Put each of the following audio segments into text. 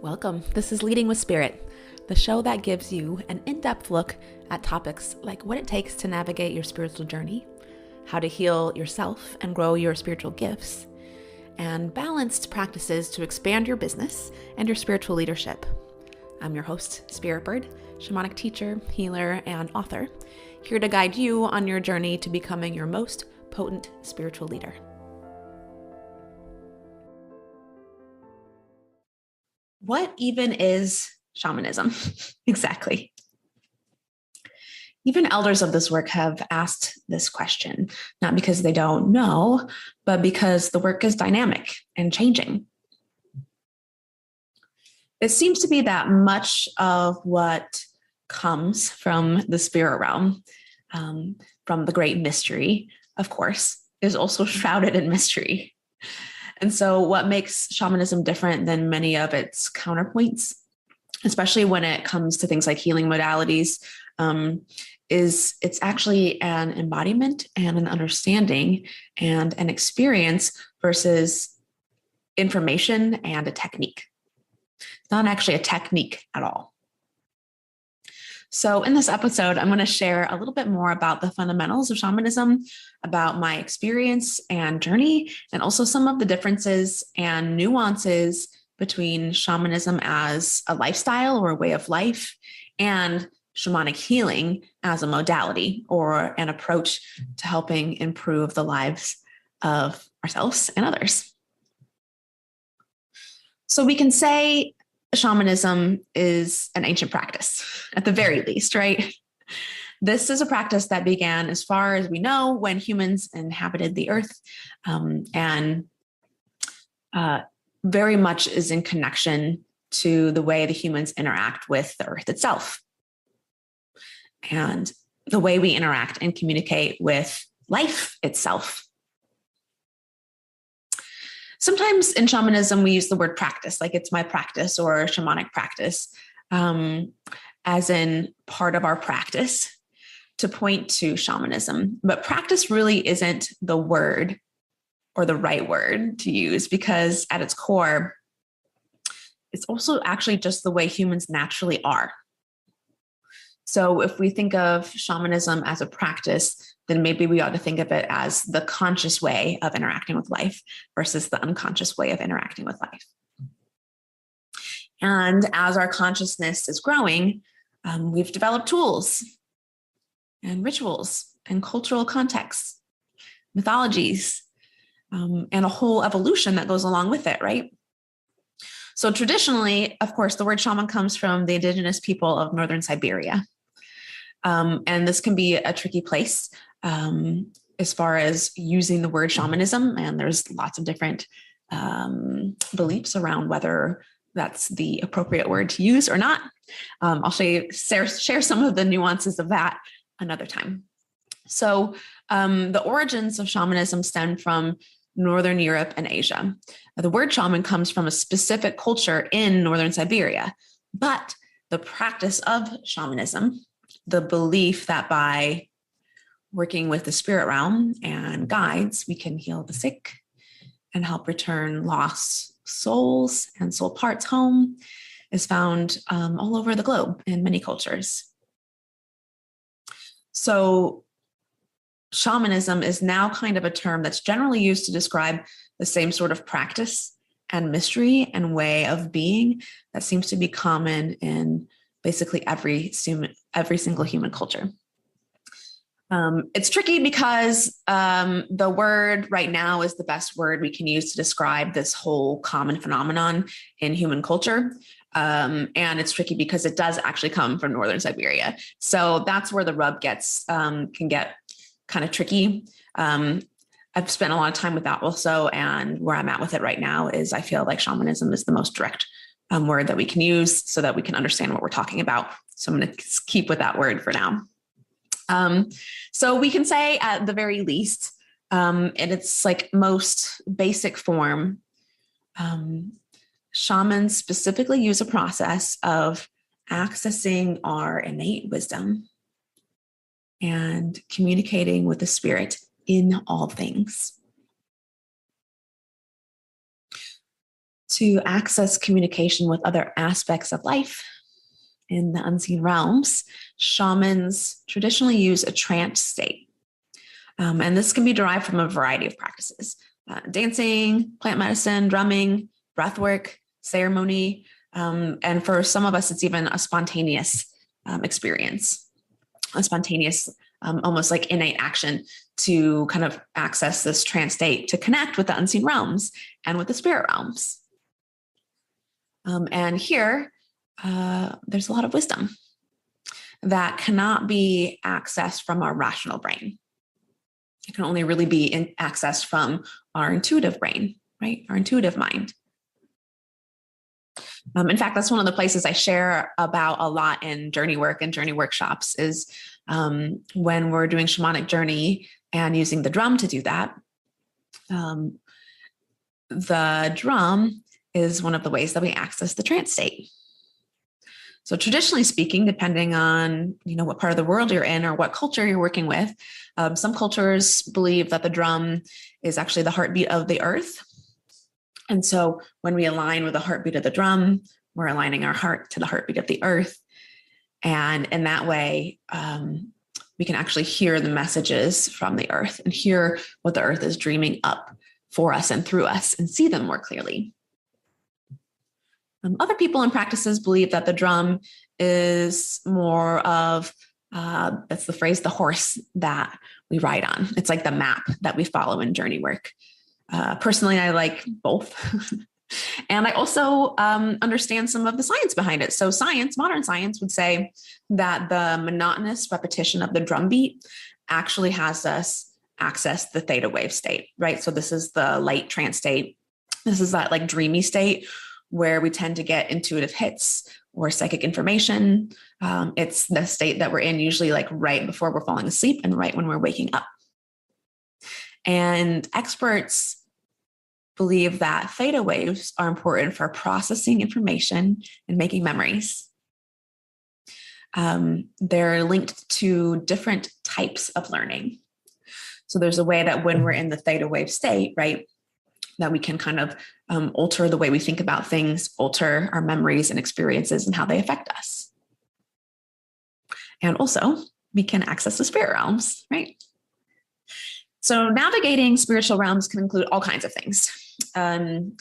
Welcome. This is Leading with Spirit, the show that gives you an in-depth look at topics like what it takes to navigate your spiritual journey, how to heal yourself and grow your spiritual gifts, and balanced practices to expand your business and your spiritual leadership. I'm your host, Spirit Bird, shamanic teacher, healer, and author, here to guide you on your journey to becoming your most potent spiritual leader. What even is shamanism? Exactly. Even elders of this work have asked this question, not because they don't know, but because the work is dynamic and changing. It seems to be that much of what comes from the spirit realm, from the great mystery, of course, is also shrouded in mystery. And so what makes shamanism different than many of its counterpoints, especially when it comes to things like healing modalities, is it's actually an embodiment and an understanding and an experience versus information and a technique. It's not actually a technique at all. So in this episode, I'm going to share a little bit more about the fundamentals of shamanism, about my experience and journey, and also some of the differences and nuances between shamanism as a lifestyle or a way of life and shamanic healing as a modality or an approach to helping improve the lives of ourselves and others. So we can say shamanism is an ancient practice, at the very least, right? This is a practice that began, as far as we know, when humans inhabited the earth, and very much is in connection to the way the humans interact with the earth itself and the way we interact and communicate with life itself. Sometimes in shamanism, we use the word practice, like it's my practice or shamanic practice, as in part of our practice to point to shamanism. But practice really isn't the word or the right word to use, because at its core, it's also actually just the way humans naturally are. So if we think of shamanism as a practice, then maybe we ought to think of it as the conscious way of interacting with life versus the unconscious way of interacting with life. And as our consciousness is growing, we've developed tools and rituals and cultural contexts, mythologies, and a whole evolution that goes along with it, right? So traditionally, of course, the word shaman comes from the indigenous people of northern Siberia. And this can be a tricky place as far as using the word shamanism. And there's lots of different beliefs around whether that's the appropriate word to use or not. I'll share some of the nuances of that another time. So the origins of shamanism stem from Northern Europe and Asia. The word shaman comes from a specific culture in Northern Siberia, but the practice of shamanism, the belief that by working with the spirit realm and guides, we can heal the sick and help return lost souls and soul parts home, is found all over the globe in many cultures. So shamanism is now kind of a term that's generally used to describe the same sort of practice and mystery and way of being that seems to be common in basically every single human culture. It's tricky because the word right now is the best word we can use to describe this whole common phenomenon in human culture. And it's tricky because it does actually come from Northern Siberia. So that's where the rub can get kind of tricky. I've spent a lot of time with that also. And where I'm at with it right now is I feel like shamanism is the most direct word that we can use so that we can understand what we're talking about. So I'm going to keep with that word for now. So we can say at the very least, in its like most basic form, shamans specifically use a process of accessing our innate wisdom and communicating with the spirit in all things. to access communication with other aspects of life in the unseen realms, shamans traditionally use a trance state. And this can be derived from a variety of practices: dancing, plant medicine, drumming, breath work, ceremony. And for some of us, it's even a spontaneous experience, a spontaneous, almost like innate action to kind of access this trance state, to connect with the unseen realms and with the spirit realms. And here, there's a lot of wisdom that cannot be accessed from our rational brain. It can only really be accessed from our intuitive brain, right? Our intuitive mind. In fact, that's one of the places I share about a lot in journey work and journey workshops is when we're doing shamanic journey and using the drum to do that. The drum is one of the ways that we access the trance state. So traditionally speaking, depending on, what part of the world you're in or what culture you're working with, some cultures believe that the drum is actually the heartbeat of the earth. And so when we align with the heartbeat of the drum, we're aligning our heart to the heartbeat of the earth. And in that way, we can actually hear the messages from the earth and hear what the earth is dreaming up for us and through us and see them more clearly. Other people and practices believe that the drum is more of, that's the phrase, the horse that we ride on. It's like the map that we follow in journey work. Personally, I like both. And I also understand some of the science behind it. So modern science would say that the monotonous repetition of the drum beat actually has us access the theta wave state, right? So this is the light trance state. This is that like dreamy state where we tend to get intuitive hits or psychic information. It's the state that we're in usually like right before we're falling asleep and right when we're waking up. And experts believe that theta waves are important for processing information and making memories. They're linked to different types of learning. So there's a way that when we're in the theta wave state, right, that we can kind of alter the way we think about things, alter our memories and experiences and how they affect us. And also we can access the spirit realms, right? So navigating spiritual realms can include all kinds of things.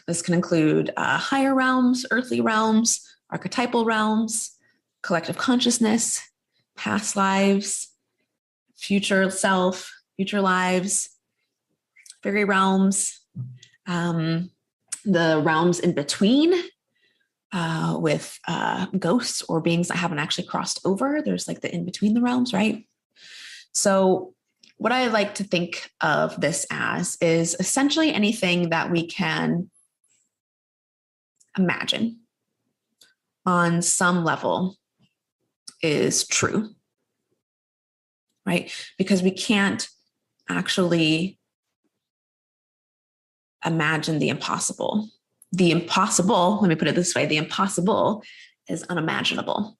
This can include higher realms, earthly realms, archetypal realms, collective consciousness, past lives, future self, future lives, fairy realms, the realms in between with ghosts or beings that haven't actually crossed over. There's like the in between the realms, right? So what I like to think of this as is essentially anything that we can imagine on some level is true, right? Because we can't actually imagine the impossible. The impossible, let me put it this way, the impossible is unimaginable.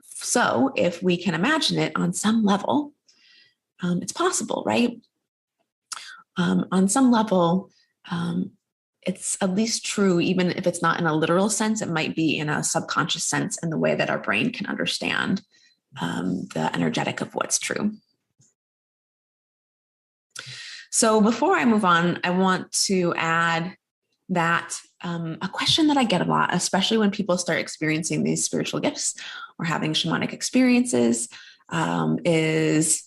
So if we can imagine it on some level, it's possible, right? On some level, it's at least true, even if it's not in a literal sense, it might be in a subconscious sense in the way that our brain can understand the energetic of what's true. So before I move on, I want to add that a question that I get a lot, especially when people start experiencing these spiritual gifts or having shamanic experiences, is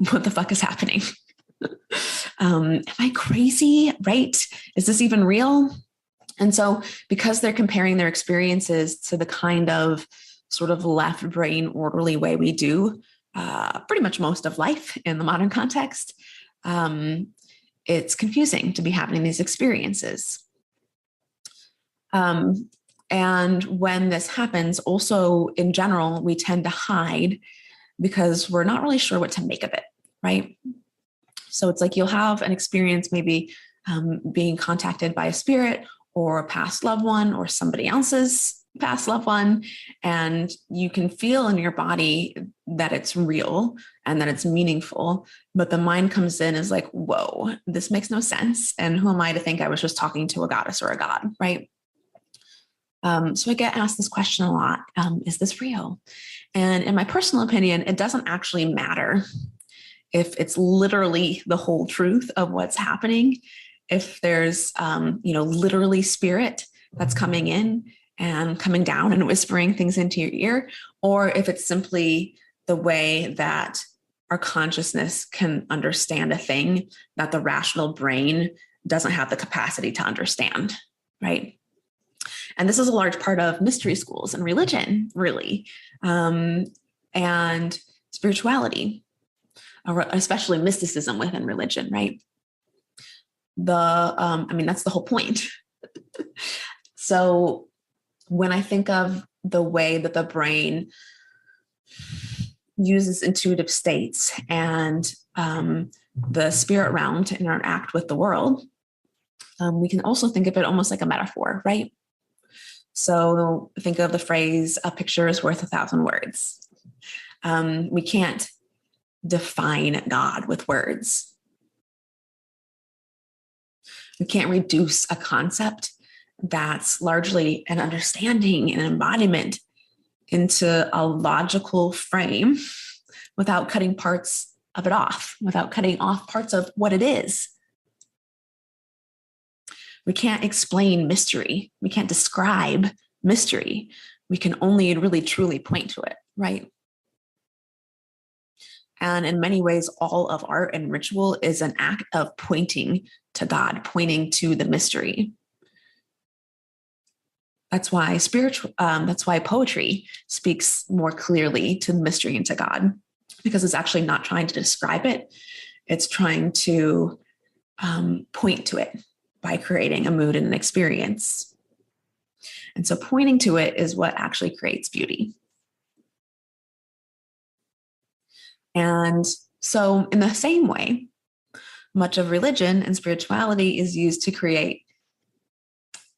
what the fuck is happening? Am I crazy? Right? Is this even real? And so because they're comparing their experiences to the kind of sort of left brain orderly way we do pretty much most of life in the modern context, it's confusing to be having these experiences. And when this happens, also in general, we tend to hide because we're not really sure what to make of it, right? So it's like you'll have an experience maybe being contacted by a spirit or a past loved one or somebody else's past loved one, and you can feel in your body that it's real and that it's meaningful, but the mind comes in as like, whoa, this makes no sense. And who am I to think I was just talking to a goddess or a god, right? So I get asked this question a lot. Is this real? And in my personal opinion, it doesn't actually matter if it's literally the whole truth of what's happening. If there's, literally spirit that's coming in and coming down and whispering things into your ear, or if it's simply the way that our consciousness can understand a thing that the rational brain doesn't have the capacity to understand, right? And this is a large part of mystery schools and religion, really, and spirituality, especially mysticism within religion, right? That's the whole point. So when I think of the way that the brain uses intuitive states and the spirit realm to interact with the world, we can also think of it almost like a metaphor, right? So think of the phrase, a picture is worth 1,000 words. We can't define God with words. We can't reduce a concept that's largely an understanding and embodiment into a logical frame without cutting parts of it off, without cutting off parts of what it is. We can't explain mystery. We can't describe mystery. We can only really truly point to it, right? And in many ways, all of art and ritual is an act of pointing to God, pointing to the mystery. That's why poetry speaks more clearly to the mystery and to God, because it's actually not trying to describe it. It's trying to point to it by creating a mood and an experience. And so pointing to it is what actually creates beauty. And so in the same way, much of religion and spirituality is used to create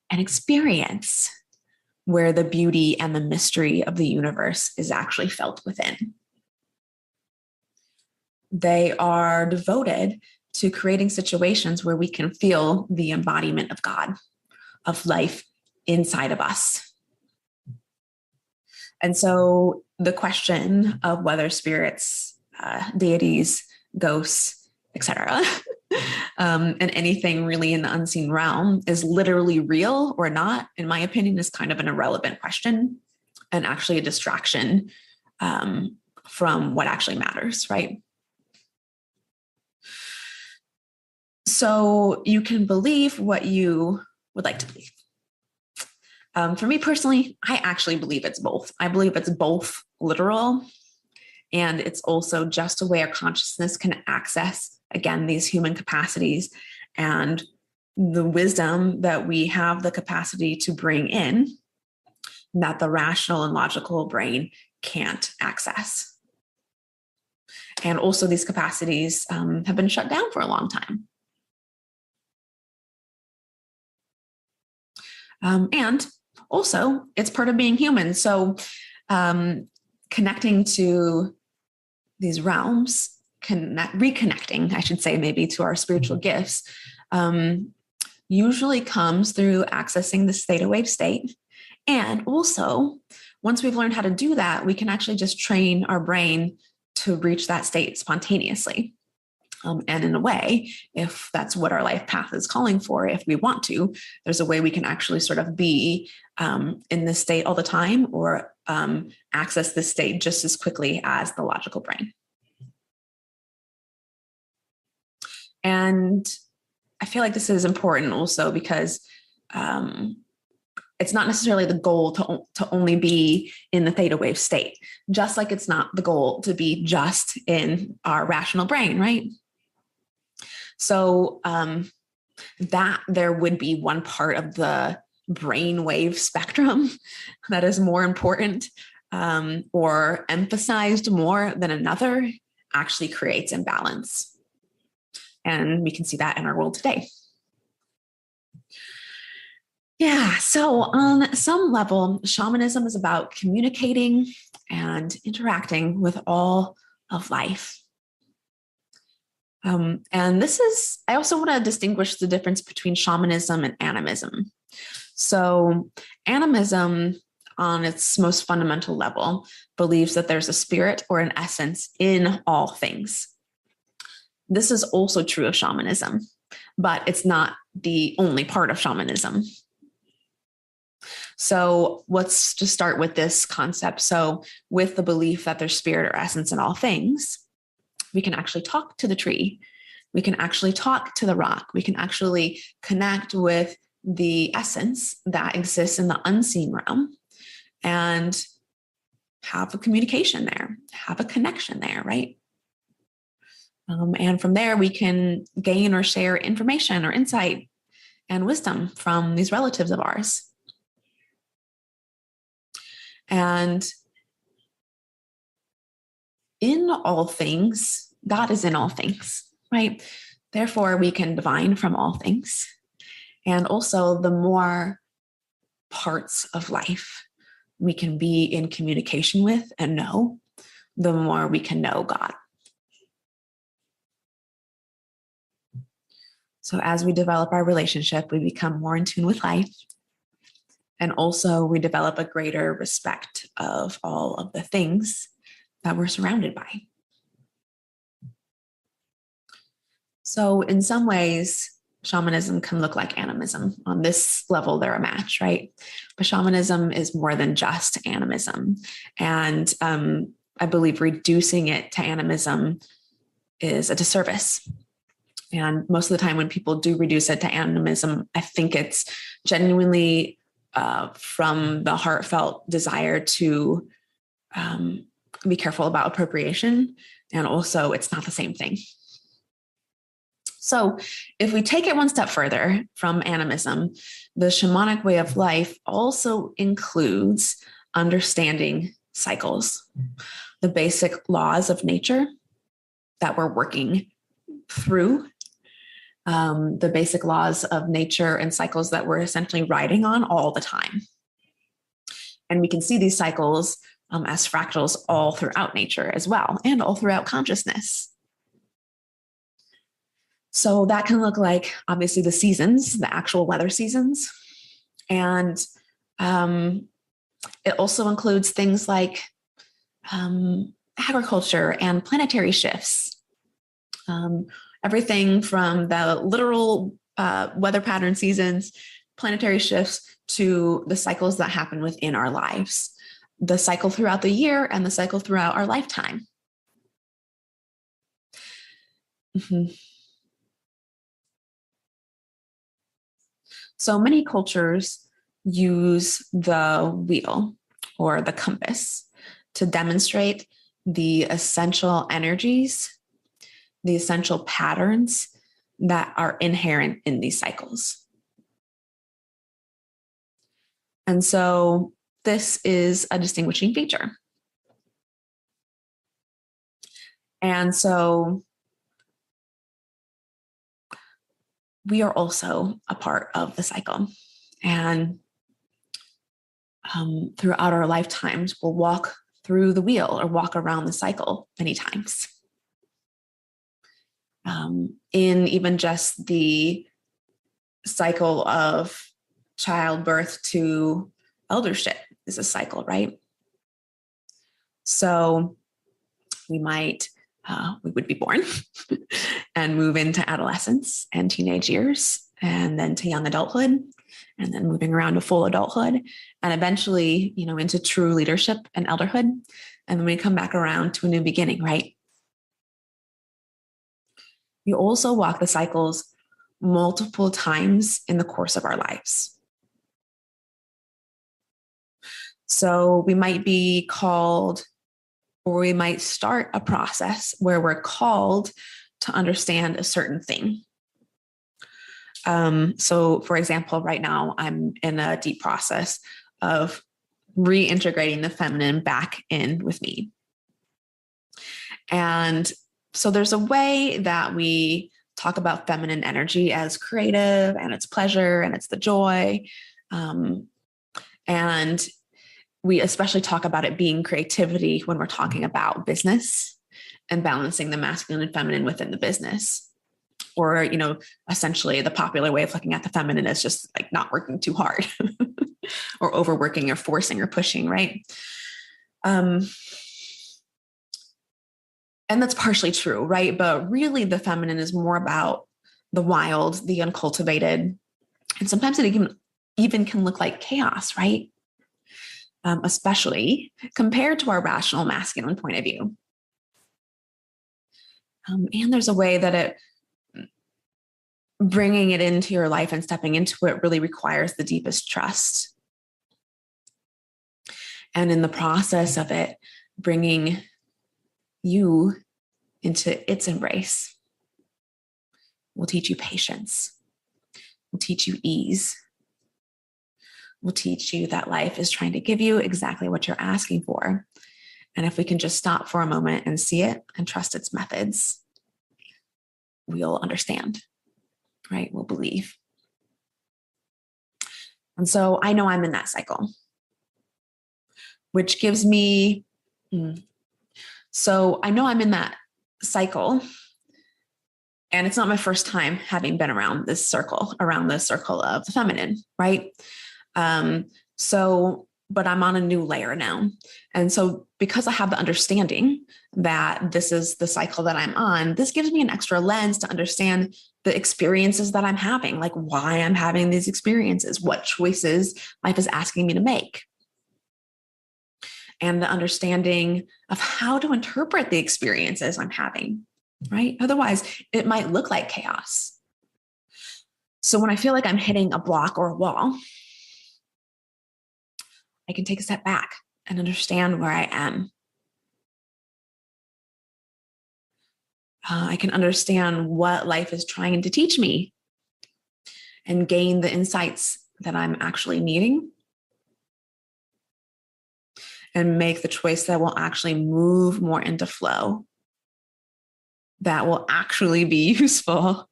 an experience where the beauty and the mystery of the universe is actually felt within. They are devoted to creating situations where we can feel the embodiment of God, of life inside of us. And so the question of whether spirits, deities, ghosts, etc., and anything really in the unseen realm is literally real or not, in my opinion, is kind of an irrelevant question and actually a distraction from what actually matters, right? So you can believe what you would like to believe. For me personally, I actually believe it's both. I believe it's both literal, and it's also just a way our consciousness can access, again, these human capacities and the wisdom that we have the capacity to bring in that the rational and logical brain can't access. And also these capacities have been shut down for a long time. And also, it's part of being human. So connecting to these realms, reconnecting, I should say, maybe to our spiritual gifts, usually comes through accessing the theta wave state. And also, once we've learned how to do that, we can actually just train our brain to reach that state spontaneously. And in a way, if that's what our life path is calling for, if we want to, there's a way we can actually sort of be in this state all the time, or access this state just as quickly as the logical brain. And I feel like this is important also because it's not necessarily the goal to only be in the theta wave state, just like it's not the goal to be just in our rational brain, right? So that there would be one part of the brain wave spectrum that is more important or emphasized more than another actually creates imbalance. And we can see that in our world today. Yeah, so on some level, shamanism is about communicating and interacting with all of life. And I also want to distinguish the difference between shamanism and animism. So animism, on its most fundamental level, believes that there's a spirit or an essence in all things. This is also true of shamanism, but it's not the only part of shamanism. So let's just start with this concept. So with the belief that there's spirit or essence in all things, we can actually talk to the tree. We can actually talk to the rock. We can actually connect with the essence that exists in the unseen realm and have a communication there, have a connection there, right? And from there, we can gain or share information or insight and wisdom from these relatives of ours. And in all things, God is in all things, right? Therefore, we can divine from all things. And also, the more parts of life we can be in communication with and know, the more we can know God. So as we develop our relationship, we become more in tune with life. And also we develop a greater respect of all of the things that we're surrounded by. So in some ways, shamanism can look like animism. On this level, they're a match, right? But shamanism is more than just animism. And I believe reducing it to animism is a disservice. And most of the time when people do reduce it to animism, I think it's genuinely from the heartfelt desire to be careful about appropriation. And also, it's not the same thing. So if we take it one step further from animism, the shamanic way of life also includes understanding cycles, the basic laws of nature that we're working through, the basic laws of nature and cycles that we're essentially riding on all the time. And we can see these cycles as fractals all throughout nature as well, and all throughout consciousness. So that can look like, obviously, the seasons, the actual weather seasons. And it also includes things like agriculture and planetary shifts. Everything from the literal weather pattern seasons, planetary shifts, to the cycles that happen within our lives, the cycle throughout the year and the cycle throughout our lifetime. Mm-hmm. So many cultures use the wheel or the compass to demonstrate the essential energies, the essential patterns that are inherent in these cycles. And so this is a distinguishing feature. And so we are also a part of the cycle. And throughout our lifetimes, we'll walk through the wheel or walk around the cycle many times. In even just the cycle of childbirth to eldership is a cycle, right? So we would be born and move into adolescence and teenage years, and then to young adulthood, and then moving around to full adulthood, and eventually, into true leadership and elderhood. And then we come back around to a new beginning, right? We also walk the cycles multiple times in the course of our lives. So we might be called, or we might start a process where we're called to understand a certain thing. So for example, right now I'm in a deep process of reintegrating the feminine back in with me. And so there's a way that we talk about feminine energy as creative, and it's pleasure, and it's the joy. And we especially talk about it being creativity when we're talking about business and balancing the masculine and feminine within the business. Or, essentially the popular way of looking at the feminine is just like not working too hard or overworking or forcing or pushing, right? And that's partially true, right? But really the feminine is more about the wild, the uncultivated, and sometimes it even can look like chaos, right? Especially compared to our rational masculine point of view. And there's a way that bringing it into your life and stepping into it really requires the deepest trust. And in the process of it, bringing you into its embrace will teach you patience, will teach you ease, will teach you that life is trying to give you exactly what you're asking for. And if we can just stop for a moment and see it and trust its methods, we'll understand. Right? We'll believe. And so I know I'm in that cycle, which gives me, so I know I'm in that cycle, and it's not my first time having been around the circle of the feminine, right? But I'm on a new layer now. And so because I have the understanding that this is the cycle that I'm on, this gives me an extra lens to understand the experiences that I'm having, like why I'm having these experiences, what choices life is asking me to make, and the understanding of how to interpret the experiences I'm having, right? Otherwise, it might look like chaos. So when I feel like I'm hitting a block or a wall, I can take a step back and understand where I am. I can understand what life is trying to teach me and gain the insights that I'm actually needing and make the choice that will actually move more into flow, that will actually be useful,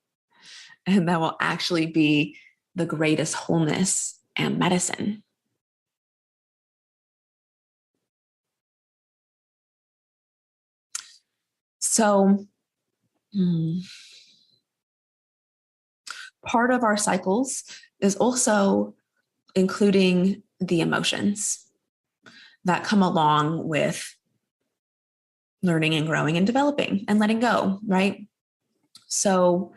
and that will actually be the greatest wholeness and medicine. So, part of our cycles is also including the emotions that come along with learning and growing and developing and letting go, right? So,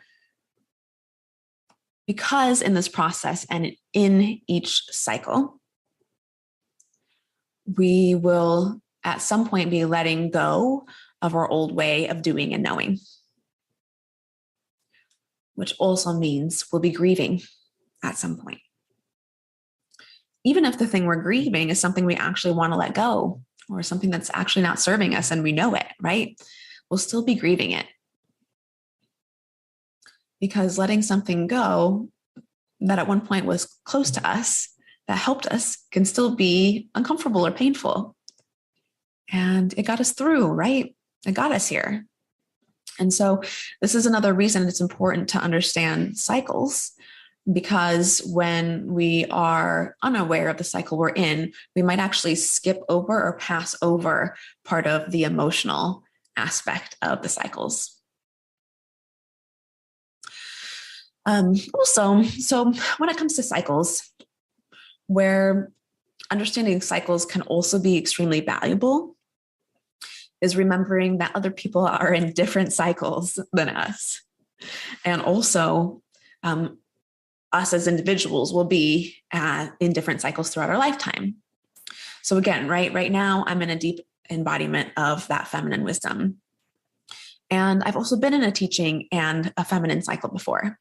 because in this process and in each cycle, we will at some point be letting go of our old way of doing and knowing, which also means we'll be grieving at some point. Even if the thing we're grieving is something we actually want to let go or something that's actually not serving us and we know it, right? We'll still be grieving it. Because letting something go that at one point was close to us, that helped us, can still be uncomfortable or painful. And it got us through, right? It got us here. And so this is another reason it's important to understand cycles, because when we are unaware of the cycle we're in, we might actually skip over or pass over part of the emotional aspect of the cycles. Also, so when it comes to cycles, where understanding cycles can also be extremely valuable is remembering that other people are in different cycles than us. And also, us as individuals will be in different cycles throughout our lifetime. So again, right now, I'm in a deep embodiment of that feminine wisdom. And I've also been in a teaching and a feminine cycle before.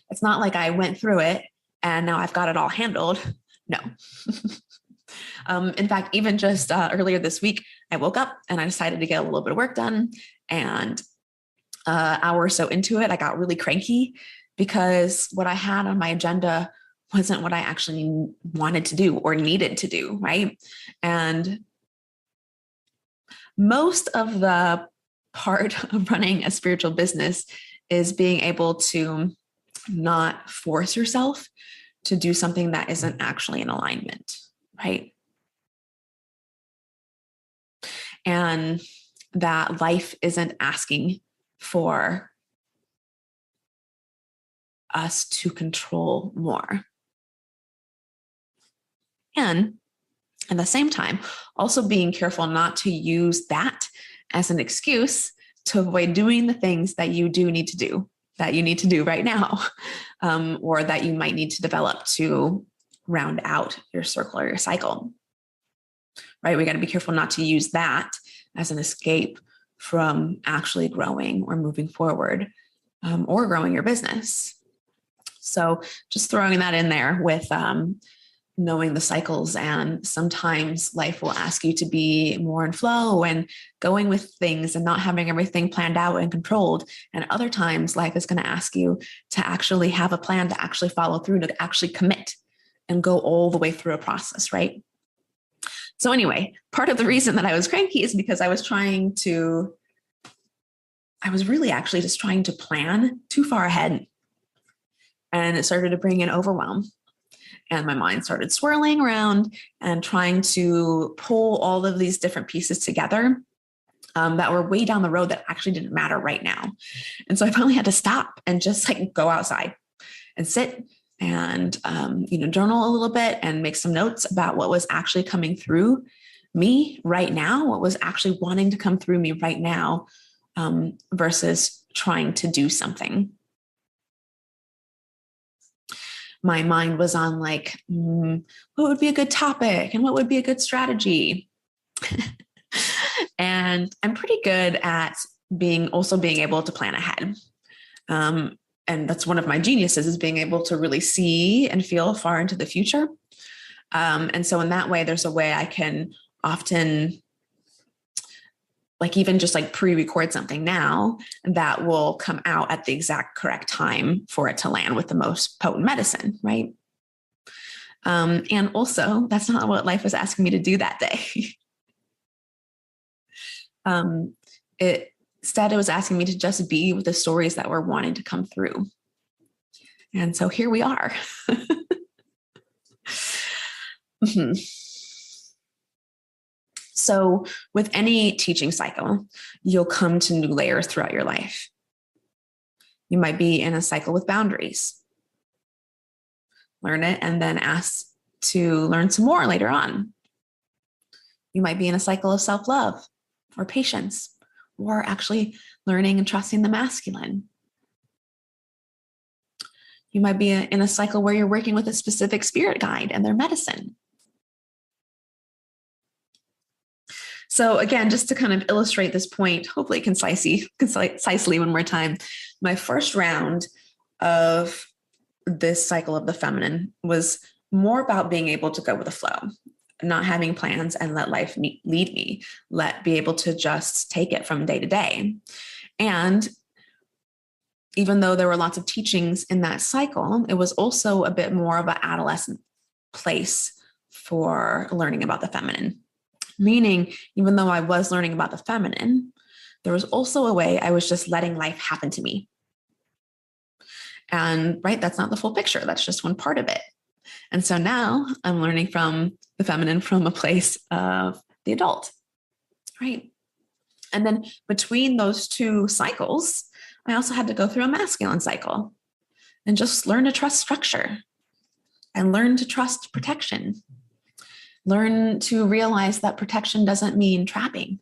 It's not like I went through it and now I've got it all handled. No. In fact, even just earlier this week, I woke up and I decided to get a little bit of work done. And an hour or so into it, I got really cranky because what I had on my agenda wasn't what I actually wanted to do or needed to do, right? And most of the part of running a spiritual business is being able to not force yourself to do something that isn't actually in alignment, right? And that life isn't asking for us to control more. And at the same time, also being careful not to use that as an excuse to avoid doing the things that you do need to do, that you need to do right now, or that you might need to develop to round out your circle or your cycle, right? We got to be careful not to use that as an escape from actually growing or moving forward, or growing your business. So just throwing that in there with knowing the cycles, and sometimes life will ask you to be more in flow and going with things and not having everything planned out and controlled. And other times life is going to ask you to actually have a plan, to actually follow through, to actually commit and go all the way through a process, right? So anyway, part of the reason that I was cranky is because I was really actually just trying to plan too far ahead. And it started to bring in overwhelm. And my mind started swirling around and trying to pull all of these different pieces together that were way down the road that actually didn't matter right now. And so I finally had to stop and just go outside and sit and, journal a little bit and make some notes about what was actually coming through me right now, what was actually wanting to come through me right now, versus trying to do something. My mind was on what would be a good topic and what would be a good strategy. And I'm pretty good at being able to plan ahead. And that's one of my geniuses, is being able to really see and feel far into the future. And so in that way, there's a way I can often even just pre-record something now that will come out at the exact correct time for it to land with the most potent medicine, right? And also, that's not what life was asking me to do that day. Instead, it was asking me to just be with the stories that were wanting to come through. And so here we are. Mm-hmm. So with any teaching cycle, you'll come to new layers throughout your life. You might be in a cycle with boundaries. Learn it and then ask to learn some more later on. You might be in a cycle of self-love or patience, or actually learning and trusting the masculine. You might be in a cycle where you're working with a specific spirit guide and their medicine. So again, just to kind of illustrate this point, hopefully concisely one more time, my first round of this cycle of the feminine was more about being able to go with the flow, not having plans and let life lead me, be able to just take it from day to day. And even though there were lots of teachings in that cycle, it was also a bit more of an adolescent place for learning about the feminine. Meaning, even though I was learning about the feminine, there was also a way I was just letting life happen to me. And that's not the full picture. That's just one part of it. And so now I'm learning from the feminine from a place of the adult, right? And then between those two cycles, I also had to go through a masculine cycle and just learn to trust structure and learn to trust protection. Learn to realize that protection doesn't mean trapping.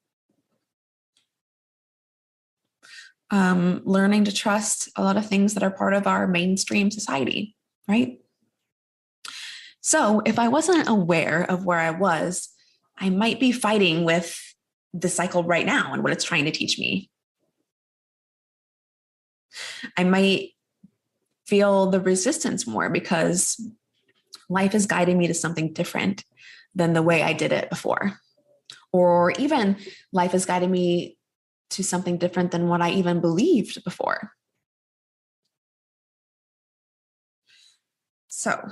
Learning to trust a lot of things that are part of our mainstream society, right? So if I wasn't aware of where I was, I might be fighting with the cycle right now and what it's trying to teach me. I might feel the resistance more because life is guiding me to something different than the way I did it before. Or even life is guiding me to something different than what I even believed before. So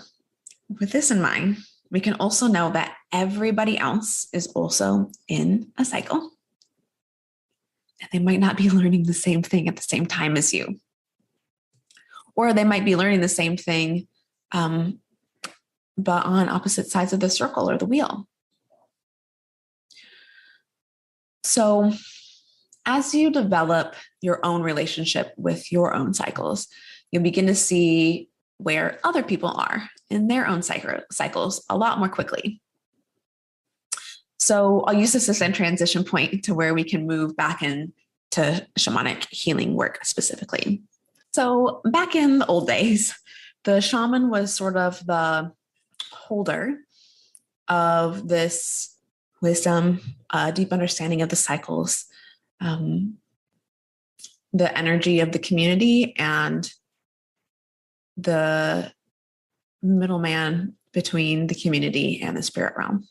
with this in mind, we can also know that everybody else is also in a cycle. And they might not be learning the same thing at the same time as you. Or they might be learning the same thing, but on opposite sides of the circle or the wheel. So as you develop your own relationship with your own cycles, you'll begin to see where other people are in their own cycles a lot more quickly. So I'll use this as a transition point to where we can move back into shamanic healing work specifically. So back in the old days, the shaman was sort of the holder of this wisdom, deep understanding of the cycles, the energy of the community, and the middleman between the community and the spirit realm.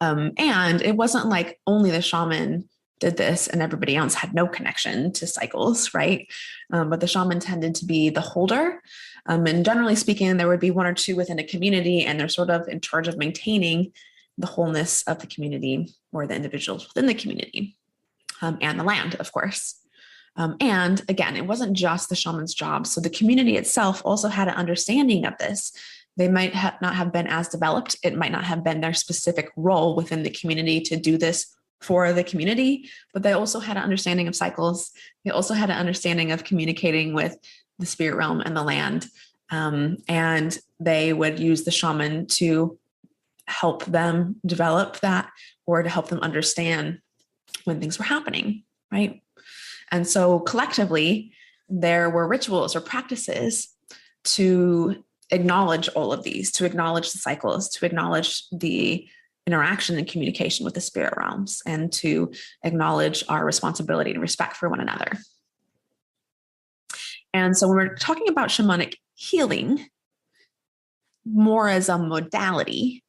And it wasn't like only the shaman did this and everybody else had no connection to cycles, right? But the shaman tended to be the holder. And generally speaking, there would be one or two within a community, and they're sort of in charge of maintaining the wholeness of the community or the individuals within the community, and the land, of course. And again, it wasn't just the shaman's job. So the community itself also had an understanding of this. They might not have been as developed. It might not have been their specific role within the community to do this for the community, but they also had an understanding of cycles. They also had an understanding of communicating with the spirit realm and the land. And they would use the shaman to help them develop that, or to help them understand when things were happening, right? And so collectively, there were rituals or practices to acknowledge all of these, to acknowledge the cycles, to acknowledge the interaction and communication with the spirit realms, and to acknowledge our responsibility and respect for one another. And so when we're talking about shamanic healing, more as a modality,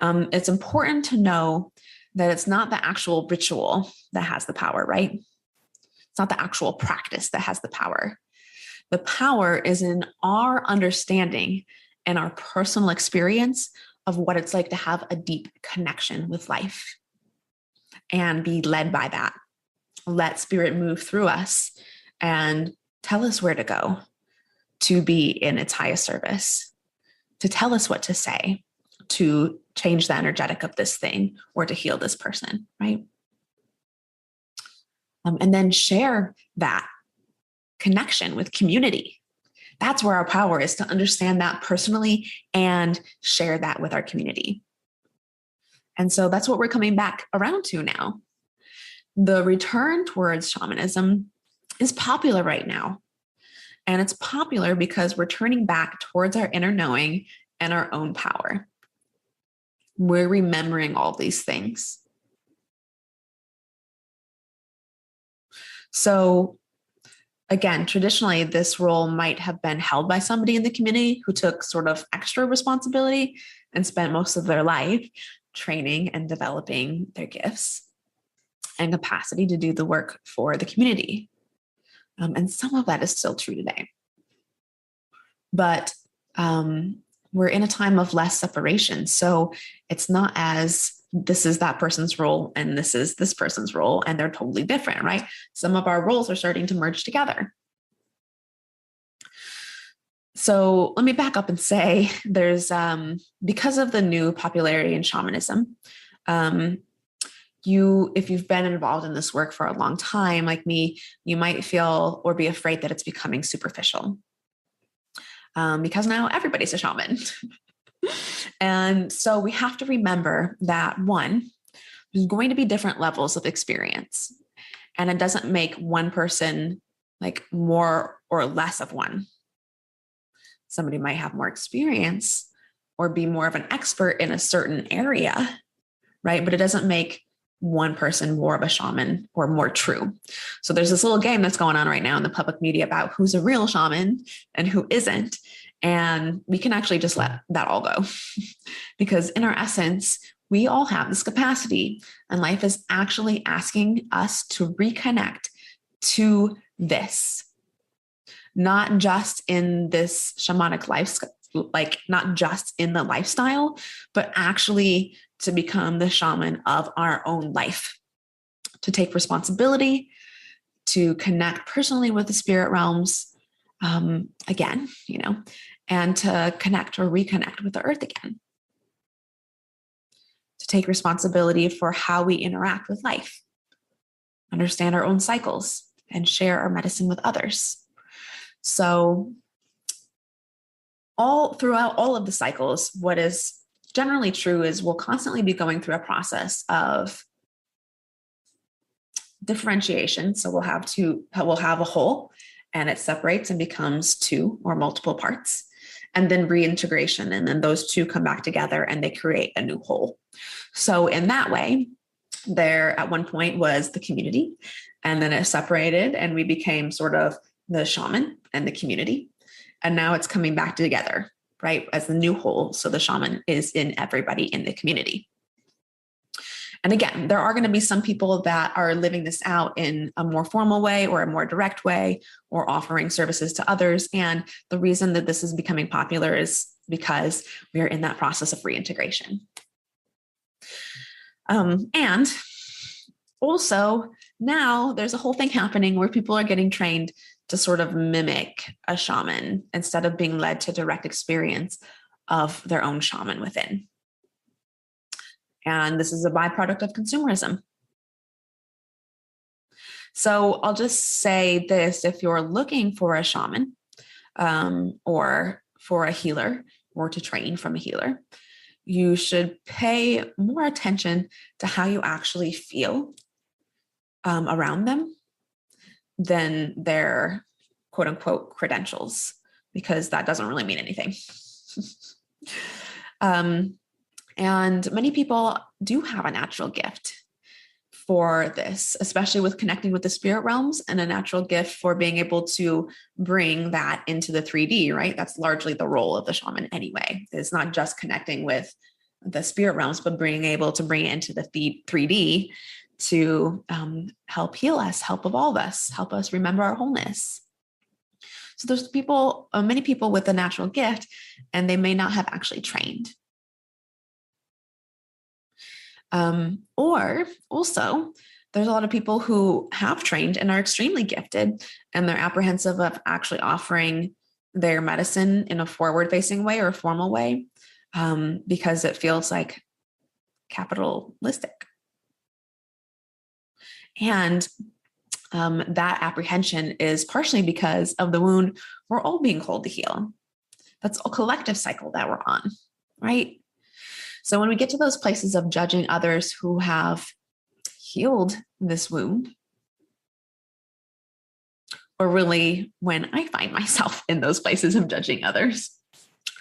it's important to know that it's not the actual ritual that has the power, right? It's not the actual practice that has the power. The power is in our understanding and our personal experience of what it's like to have a deep connection with life and be led by that. Let spirit move through us and tell us where to go to be in its highest service, to tell us what to say, to change the energetic of this thing, or to heal this person, right? And then share that connection with community. That's where our power is, to understand that personally and share that with our community. And so that's what we're coming back around to now. The return towards shamanism is popular right now. And it's popular because we're turning back towards our inner knowing and our own power. We're remembering all these things. So again, traditionally, this role might have been held by somebody in the community who took sort of extra responsibility and spent most of their life training and developing their gifts and capacity to do the work for the community. And some of that is still true today. But we're in a time of less separation. So it's not as this is that person's role and this is this person's role, and they're totally different, right? Some of our roles are starting to merge together. So let me back up and say there's, because of the new popularity in shamanism, if you've been involved in this work for a long time, like me, you might feel or be afraid that it's becoming superficial. Because now everybody's a shaman. And so we have to remember that, one, there's going to be different levels of experience. And it doesn't make one person like more or less of one. Somebody might have more experience or be more of an expert in a certain area, right? But it doesn't make one person more of a shaman or more true. So there's this little game that's going on right now in the public media about who's a real shaman and who isn't. And we can actually just let that all go because in our essence, we all have this capacity, and life is actually asking us to reconnect to this, not just in this shamanic lifestyle, like not just in the lifestyle, but actually to become the shaman of our own life, to take responsibility, to connect personally with the spirit realms, again, and to connect or reconnect with the earth again, to take responsibility for how we interact with life, understand our own cycles, and share our medicine with others. So all throughout all of the cycles, what is generally true is we'll constantly be going through a process of differentiation. So we'll have a whole, and it separates and becomes two or multiple parts, and then reintegration. And then those two come back together and they create a new whole. So in that way, there at one point was the community, and then it separated and we became sort of the shaman and the community. And now it's coming back together, right, as the new whole. So the shaman is in everybody in the community. And again, there are going to be some people that are living this out in a more formal way or a more direct way, or offering services to others. And the reason that this is becoming popular is because we are in that process of reintegration. And also now there's a whole thing happening where people are getting trained to sort of mimic a shaman instead of being led to direct experience of their own shaman within. And this is a byproduct of consumerism. So I'll just say this: if you're looking for a shaman or for a healer, or to train from a healer, you should pay more attention to how you actually feel around them than their quote unquote credentials, because that doesn't really mean anything. And many people do have a natural gift for this, especially with connecting with the spirit realms, and a natural gift for being able to bring that into the 3D, right? That's largely the role of the shaman anyway. It's not just connecting with the spirit realms, but being able to bring it into the 3D to help heal us, help evolve us, help us remember our wholeness. So there's people, many people with a natural gift, and they may not have actually trained. Or also, there's a lot of people who have trained and are extremely gifted, and they're apprehensive of actually offering their medicine in a forward-facing way or a formal way, because it feels like capitalistic. And that apprehension is partially because of the wound we're all being called to heal. That's a collective cycle that we're on, right? So when we get to those places of judging others who have healed this wound, or really when I find myself in those places of judging others,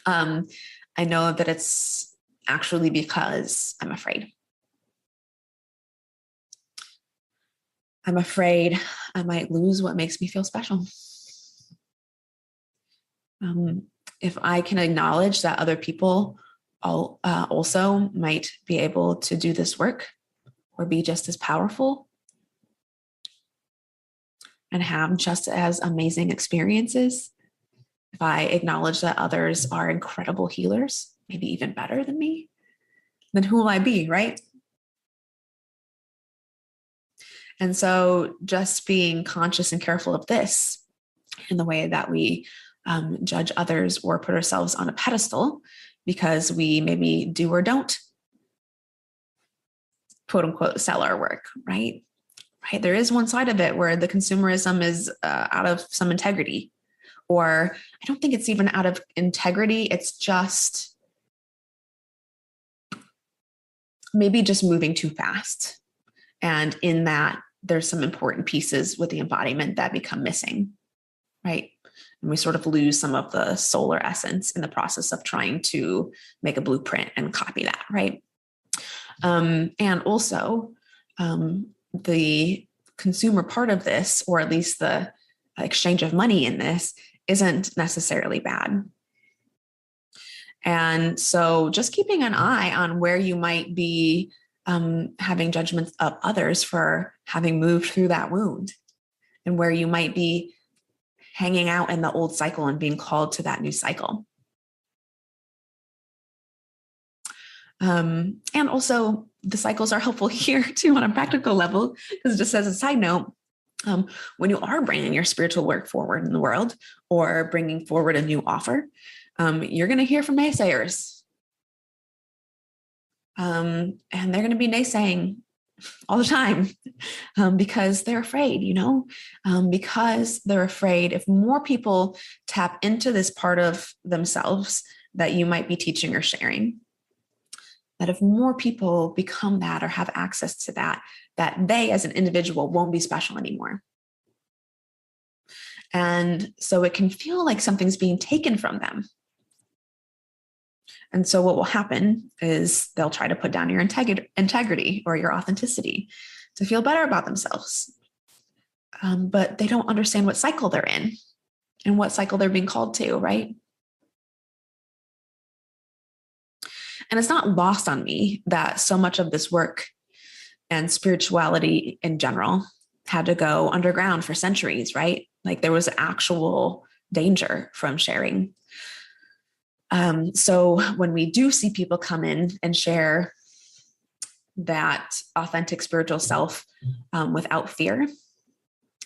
I know that it's actually because I'm afraid. I'm afraid I might lose what makes me feel special. If I can acknowledge that other people also might be able to do this work or be just as powerful and have just as amazing experiences, if I acknowledge that others are incredible healers, maybe even better than me, then who will I be, right? And so just being conscious and careful of this in the way that we judge others or put ourselves on a pedestal because we maybe do or don't, quote unquote, sell our work, right? Right. There is one side of it where the consumerism is out of some integrity, or I don't think it's even out of integrity. It's just maybe just moving too fast. And in that, there's some important pieces with the embodiment that become missing, right? And we sort of lose some of the solar essence in the process of trying to make a blueprint and copy that, right? And also, the consumer part of this, or at least the exchange of money in this, isn't necessarily bad. And so just keeping an eye on where you might be having judgments of others for having moved through that wound, and where you might be hanging out in the old cycle and being called to that new cycle. And also the cycles are helpful here too on a practical level, because just as a side note, when you are bringing your spiritual work forward in the world or bringing forward a new offer, you're going to hear from naysayers. And they're going to be naysaying all the time, because they're afraid, because they're afraid if more people tap into this part of themselves that you might be teaching or sharing, that if more people become that or have access to that, that they as an individual won't be special anymore. And so it can feel like something's being taken from them. And so what will happen is they'll try to put down your integrity or your authenticity to feel better about themselves. But they don't understand what cycle they're in and what cycle they're being called to, right? And it's not lost on me that so much of this work and spirituality in general had to go underground for centuries, right? Like there was actual danger from sharing. So when we do see people come in and share that authentic spiritual self without fear,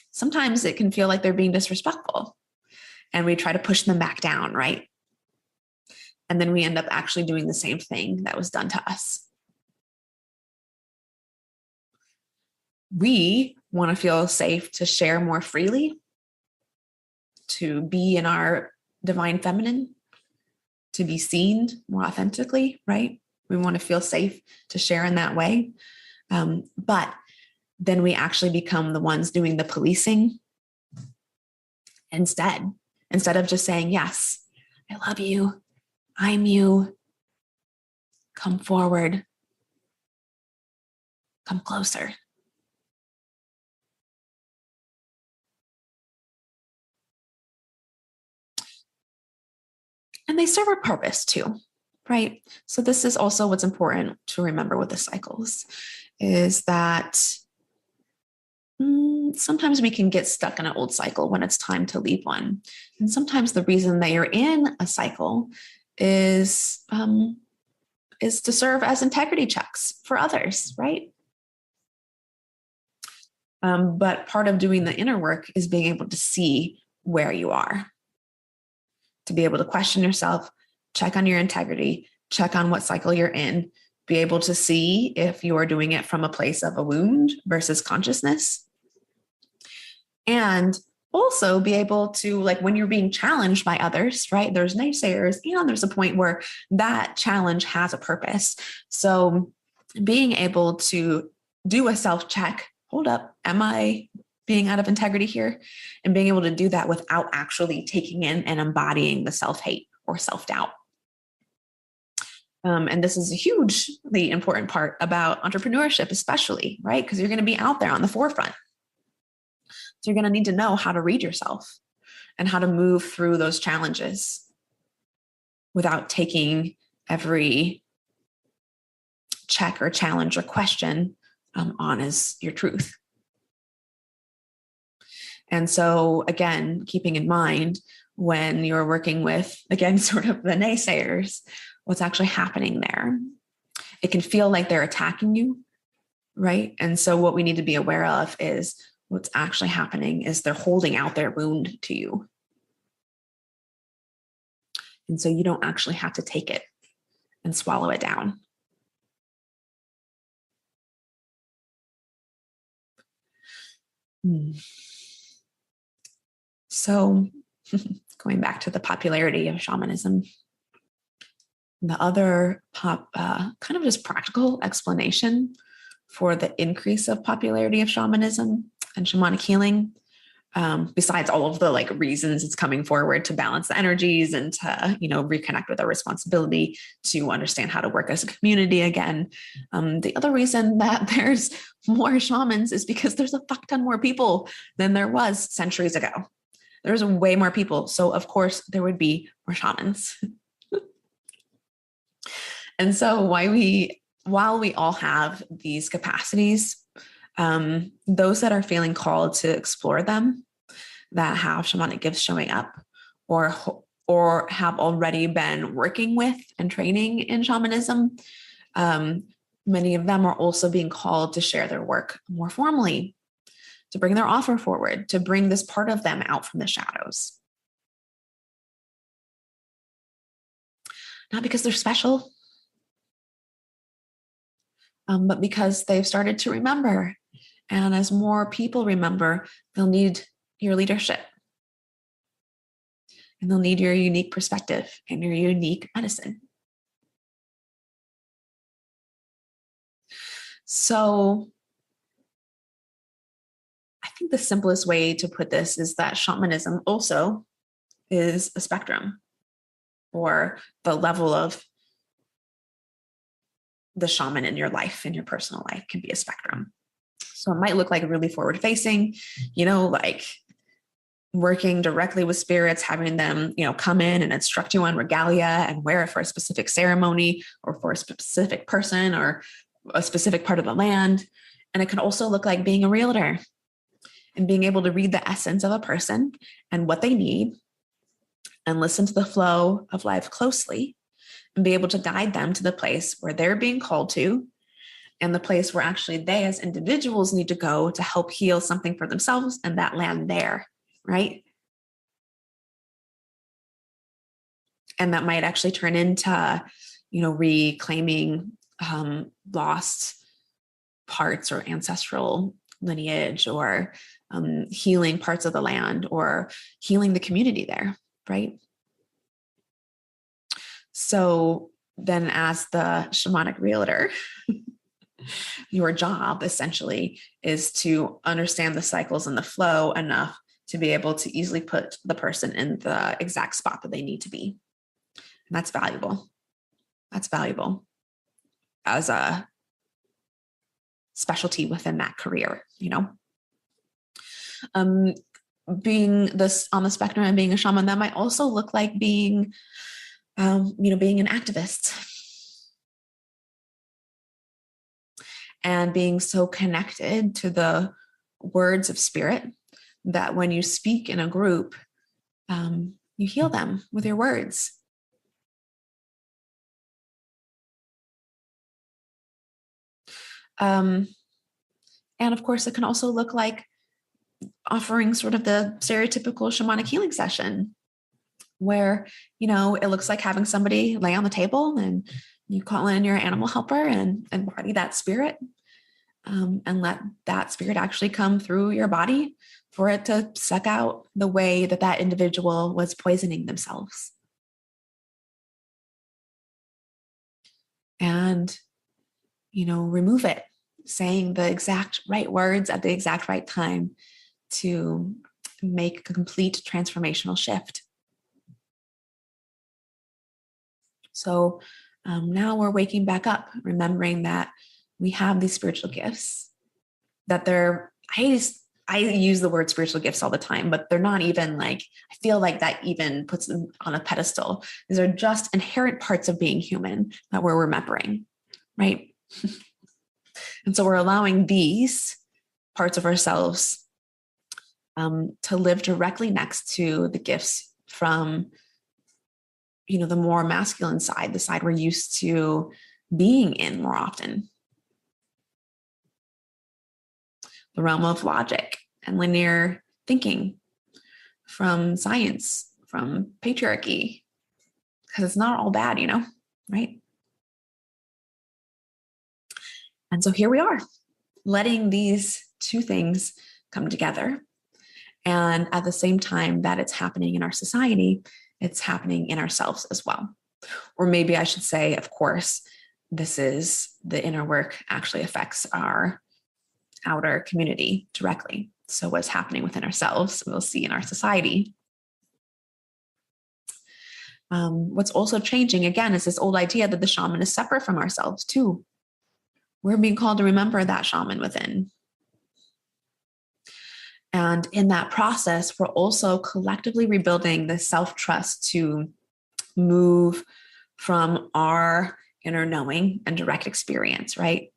sometimes it can feel like they're being disrespectful, and we try to push them back down, right? And then we end up actually doing the same thing that was done to us. We want to feel safe to share more freely, to be in our divine feminine, to be seen more authentically, right? We want to feel safe to share in that way. But then we actually become the ones doing the policing instead of just saying, yes, I love you, I'm you, come forward, come closer. And they serve a purpose too, right? So this is also what's important to remember with the cycles, is that sometimes we can get stuck in an old cycle when it's time to leave one. And sometimes the reason that you're in a cycle is to serve as integrity checks for others, right? But part of doing the inner work is being able to see where you are, to be able to question yourself, check on your integrity, check on what cycle you're in, be able to see if you are doing it from a place of a wound versus consciousness. And also be able to, like, when you're being challenged by others, right? There's naysayers, and there's a point where that challenge has a purpose. So being able to do a self-check, hold up, am I being out of integrity here? And being able to do that without actually taking in and embodying the self-hate or self-doubt. And this is a hugely important part about entrepreneurship, especially, right? Because you're going to be out there on the forefront. So you're going to need to know how to read yourself and how to move through those challenges without taking every check or challenge or question on as your truth. And so, again, keeping in mind when you're working with, again, sort of the naysayers, what's actually happening there. It can feel like they're attacking you, right? And so what we need to be aware of is what's actually happening is they're holding out their wound to you. And so you don't actually have to take it and swallow it down. So going back to the popularity of shamanism, the other kind of just practical explanation for the increase of popularity of shamanism and shamanic healing, besides all of the reasons it's coming forward to balance the energies and to, reconnect with our responsibility to understand how to work as a community again. The other reason that there's more shamans is because there's a fuck ton more people than there was centuries ago. There's way more people. So of course there would be more shamans. And so while we all have these capacities, those that are feeling called to explore them, that have shamanic gifts showing up, or have already been working with and training in shamanism, many of them are also being called to share their work more formally, to bring their offer forward, to bring this part of them out from the shadows. Not because they're special, but because they've started to remember. And as more people remember, they'll need your leadership. And they'll need your unique perspective and your unique medicine. So I think the simplest way to put this is that shamanism also is a spectrum, or the level of the shaman in your life, in your personal life, can be a spectrum. So it might look like really forward facing, like working directly with spirits, having them, come in and instruct you on regalia and wear it for a specific ceremony or for a specific person or a specific part of the land. And it can also look like being a realtor and being able to read the essence of a person and what they need and listen to the flow of life closely and be able to guide them to the place where they're being called to and the place where actually they as individuals need to go to help heal something for themselves and that land there, right? And that might actually turn into, reclaiming lost parts or ancestral lineage, or healing parts of the land, or healing the community there, right? So then as the shamanic realtor, your job essentially is to understand the cycles and the flow enough to be able to easily put the person in the exact spot that they need to be. And that's valuable. That's valuable as a specialty within that career, being this on the spectrum and being a shaman, that might also look like being, being an activist and being so connected to the words of spirit that when you speak in a group, you heal them with your words. And of course, it can also look like offering sort of the stereotypical shamanic healing session where, it looks like having somebody lay on the table and you call in your animal helper and embody that spirit, and let that spirit actually come through your body for it to suck out the way that individual was poisoning themselves. And, remove it, saying the exact right words at the exact right time to make a complete transformational shift. So now we're waking back up, remembering that we have these spiritual gifts, that I use the word spiritual gifts all the time, but they're not even I feel like that even puts them on a pedestal. These are just inherent parts of being human that we're remembering, right? And so we're allowing these parts of ourselves to live directly next to the gifts from, the more masculine side, the side we're used to being in more often. The realm of logic and linear thinking, from science, from patriarchy, because it's not all bad, right? And so here we are, letting these two things come together. And at the same time that it's happening in our society, it's happening in ourselves as well. Or maybe I should say, of course, the inner work actually affects our outer community directly. So what's happening within ourselves, we'll see in our society. What's also changing, again, is this old idea that the shaman is separate from ourselves too. We're being called to remember that shaman within. And in that process, we're also collectively rebuilding the self-trust to move from our inner knowing and direct experience, right?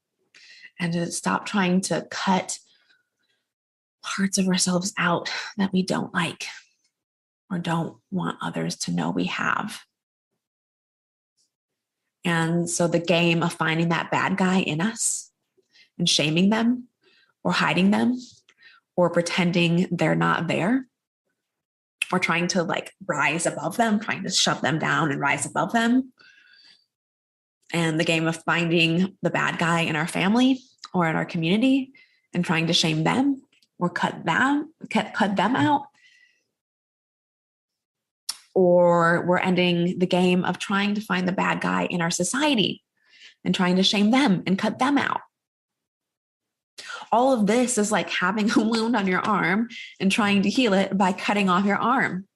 And to stop trying to cut parts of ourselves out that we don't like or don't want others to know we have. And so the game of finding that bad guy in us and shaming them or hiding them or pretending they're not there or trying to rise above them, trying to shove them down and rise above them, and the game of finding the bad guy in our family or in our community and trying to shame them or cut them out. Or we're ending the game of trying to find the bad guy in our society and trying to shame them and cut them out. All of this is like having a wound on your arm and trying to heal it by cutting off your arm.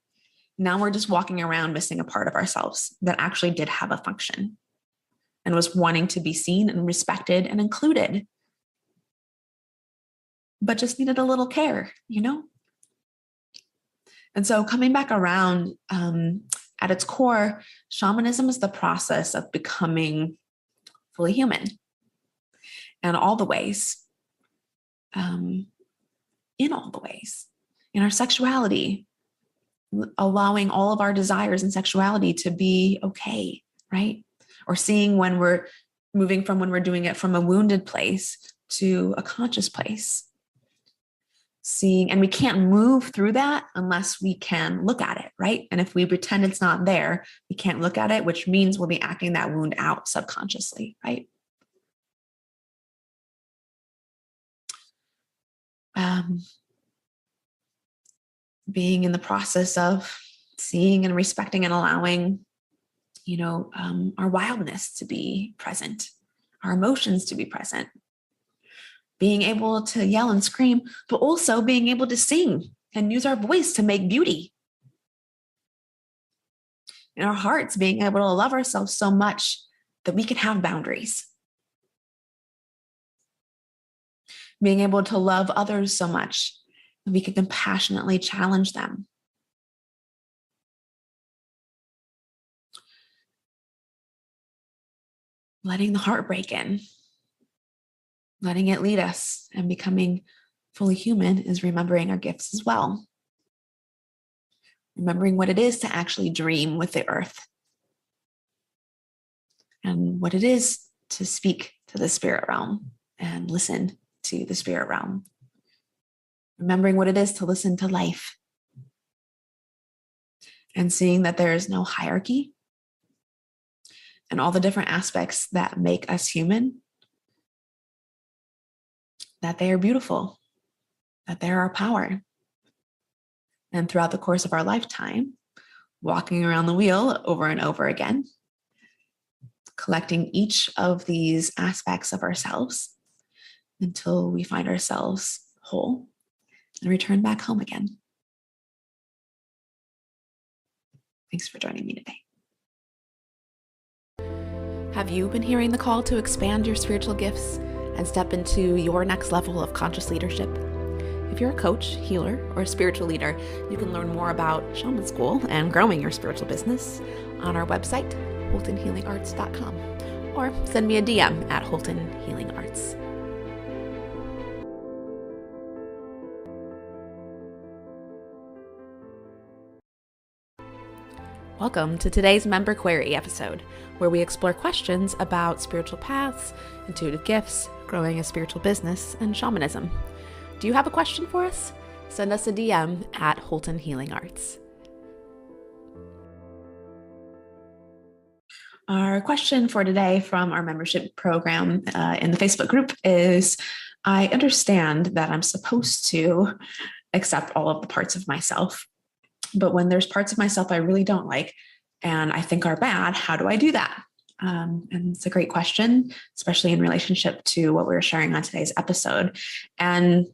Now we're just walking around missing a part of ourselves that actually did have a function and was wanting to be seen and respected and included, but just needed a little care, you know? And so coming back around, at its core, shamanism is the process of becoming fully human in all the ways, in our sexuality, allowing all of our desires and sexuality to be okay, right? Or seeing when we're moving from when we're doing it from a wounded place to a conscious place. Seeing, and we can't move through that unless we can look at it, right? And if we pretend it's not there, we can't look at it, which means we'll be acting that wound out subconsciously, right? Being in the process of seeing and respecting and allowing, our wildness to be present, our emotions to be present, being able to yell and scream, but also being able to sing and use our voice to make beauty. In our hearts, being able to love ourselves so much that we can have boundaries. Being able to love others so much that we can compassionately challenge them. Letting the heart break in. Letting it lead us, and becoming fully human is remembering our gifts as well. Remembering what it is to actually dream with the earth, and what it is to speak to the spirit realm and listen to the spirit realm. Remembering what it is to listen to life, and seeing that there is no hierarchy, and all the different aspects that make us human, that they are beautiful, that they are our power. And throughout the course of our lifetime, walking around the wheel over and over again, collecting each of these aspects of ourselves until we find ourselves whole and return back home again. Thanks for joining me today. Have you been hearing the call to expand your spiritual gifts and step into your next level of conscious leadership? If you're a coach, healer, or a spiritual leader, you can learn more about Shaman School and growing your spiritual business on our website, HoltonHealingArts.com, or send me a DM at Holton Healing Arts. Welcome to today's Member Query episode, where we explore questions about spiritual paths, intuitive gifts, growing a spiritual business, and shamanism. Do you have a question for us? Send us a DM at Holton Healing Arts. Our question for today from our membership program in the Facebook group is, I understand that I'm supposed to accept all of the parts of myself, but when there's parts of myself I really don't like and I think are bad, how do I do that? And it's a great question, especially in relationship to what we were sharing on today's episode. And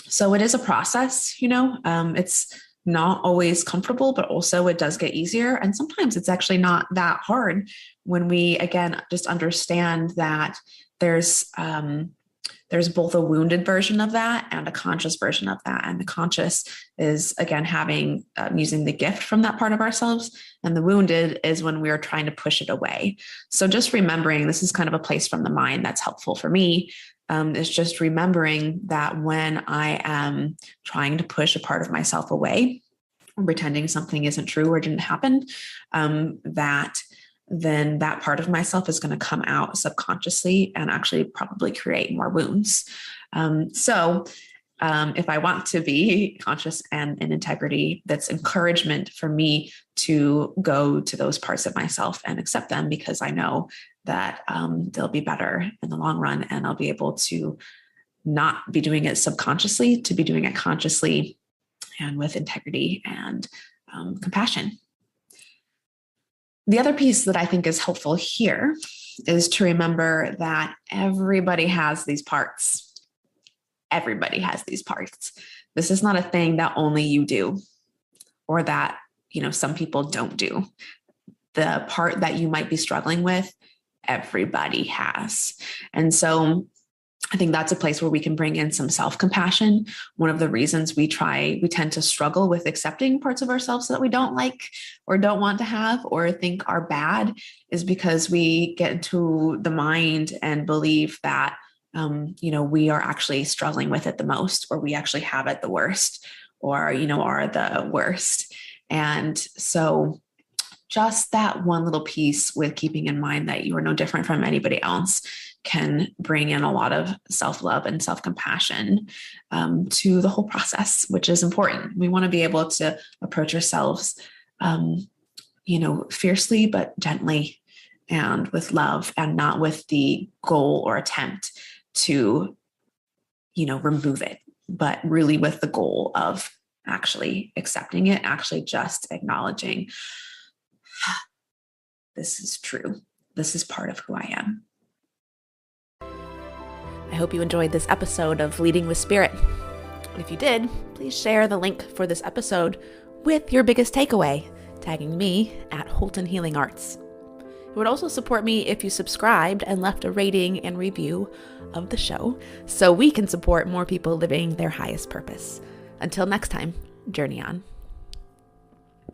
so it is a process, it's not always comfortable, but also it does get easier. And sometimes it's actually not that hard when we, again, just understand that there's both a wounded version of that and a conscious version of that. And the conscious is, again, using the gift from that part of ourselves. And the wounded is when we are trying to push it away. So just remembering, this is kind of a place from the mind that's helpful for me, is just remembering that when I am trying to push a part of myself away, or pretending something isn't true or didn't happen, then that part of myself is going to come out subconsciously and actually probably create more wounds. So If I want to be conscious and in integrity, that's encouragement for me to go to those parts of myself and accept them, because I know that they'll be better in the long run, and I'll be able to not be doing it subconsciously, to be doing it consciously and with integrity and compassion. The other piece that I think is helpful here is to remember that everybody has these parts. Everybody has these parts. This is not a thing that only you do, or that, some people don't do. The part that you might be struggling with, everybody has. And so I think that's a place where we can bring in some self-compassion. One of the reasons we tend to struggle with accepting parts of ourselves that we don't like or don't want to have or think are bad is because we get into the mind and believe that, we are actually struggling with it the most, or we actually have it the worst, or, are the worst. And so just that one little piece with keeping in mind that you are no different from anybody else can bring in a lot of self-love and self-compassion to the whole process, which is important. We want to be able to approach ourselves, fiercely, but gently and with love, and not with the goal or attempt to, remove it, but really with the goal of actually accepting it, actually just acknowledging, this is true. This is part of who I am. I hope you enjoyed this episode of Leading with Spirit. If you did, please share the link for this episode with your biggest takeaway, tagging me at Holton Healing Arts. It would also support me if you subscribed and left a rating and review of the show, so we can support more people living their highest purpose. Until next time, journey on.